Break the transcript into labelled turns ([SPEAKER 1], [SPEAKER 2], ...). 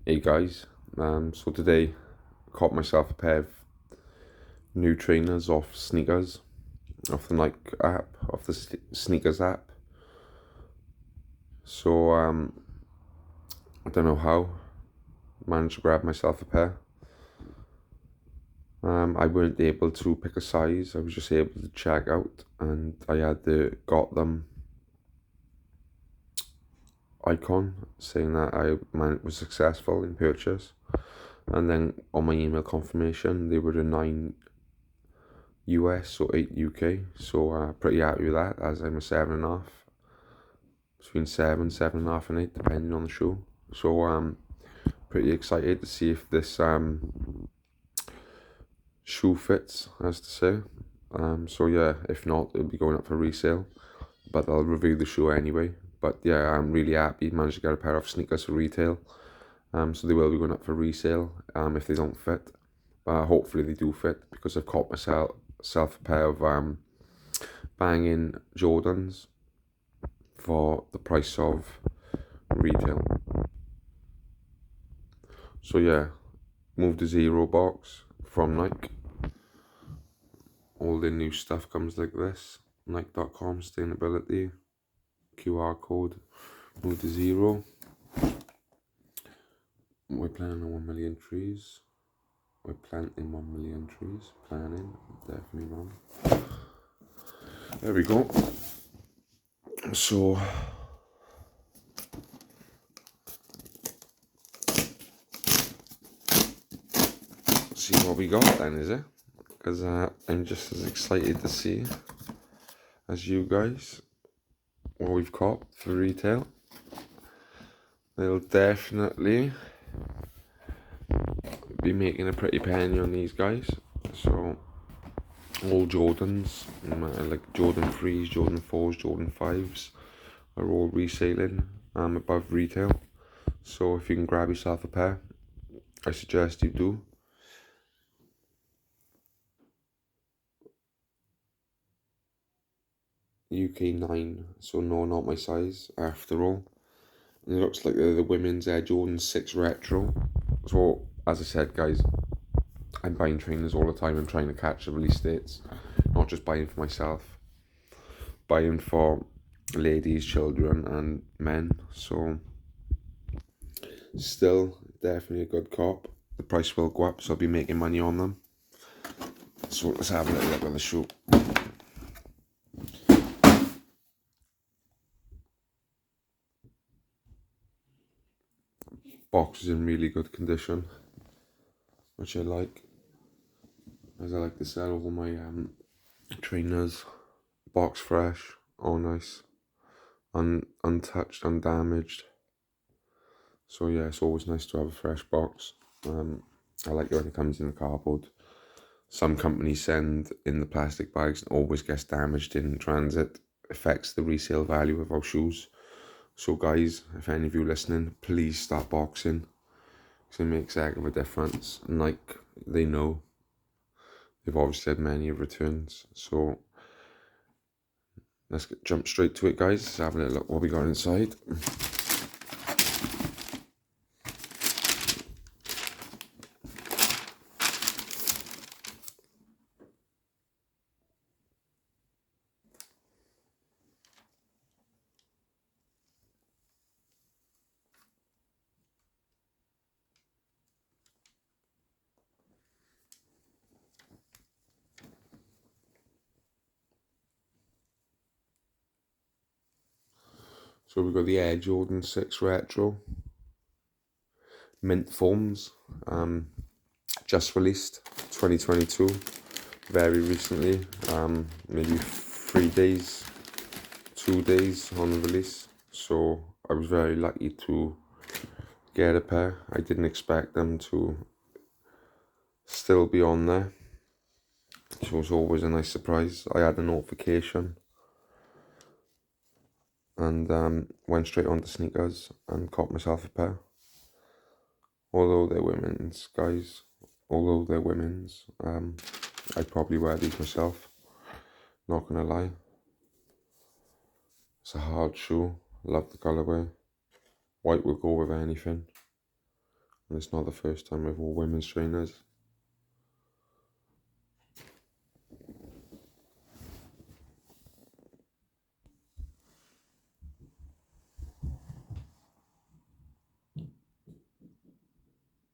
[SPEAKER 1] Hey guys, so today I caught myself a pair of new trainers off Sneakers, off the Nike app, off the Sneakers app. So I don't know how, managed to grab myself a pair. I weren't able to pick a size. I was just able to check out, and I had got them icon saying that was successful in purchase, and then on my email confirmation they were a 9 US or 8 UK, so pretty happy with that, as I'm a 7.5, between 7.5 and 8 depending on the shoe. So pretty excited to see if this shoe fits, as to say. So yeah, if not, it'll be going up for resale, but I'll review the shoe anyway. But yeah, I'm really happy, managed to get a pair of sneakers for retail. So they will be going up for resale if they don't fit. Hopefully they do fit, because I've caught myself a pair of banging Jordans for the price of retail. So yeah, move the Zero box from Nike. All the new stuff comes like this. Nike.com sustainability, QR code, move the Zero. We're planting 1 million trees. We're planting 1 million trees. Planning, definitely wrong. There we go. So see what we got then, is it? Because I'm just as excited to see as you guys what we've got for retail. They'll definitely be making a pretty penny on these guys. So all Jordans, like Jordan 3s, Jordan 4s, Jordan 5s, are all reselling above retail. So if you can grab yourself a pair, I suggest you do. UK 9, so no, not my size after all. And it looks like the women's Air Jordan 6 Retro. So as I said guys, I'm buying trainers all the time. I'm trying to catch the release dates, not just buying for myself, buying for ladies, children and men. So still definitely a good cop. The price will go up, so I'll be making money on them. So let's have a little look at the shoe. Box is in really good condition, which I like, as I like to sell all my trainers box fresh, all nice, untouched, undamaged. So yeah, it's always nice to have a fresh box. I like it when it comes in the cardboard. Some companies send in the plastic bags and always gets damaged in transit. Affects the resale value of our shoes. So guys, if any of you listening, please start boxing, because it makes a heck of a difference. And like, they know, they've obviously had many returns. So let's jump straight to it guys. Let's have a little look what we got inside. So we've got the Air Jordan 6 Retro, mint foams, just released 2022, very recently, maybe 3 days, 2 days on the release. So I was very lucky to get a pair. I didn't expect them to still be on there, so it was always a nice surprise. I had a notification and went straight onto Sneakers and caught myself a pair. Although they're women's, guys, I'd probably wear these myself, not gonna lie. It's a hard shoe, love the colourway. White will go with anything. And it's not the first time with all women's trainers.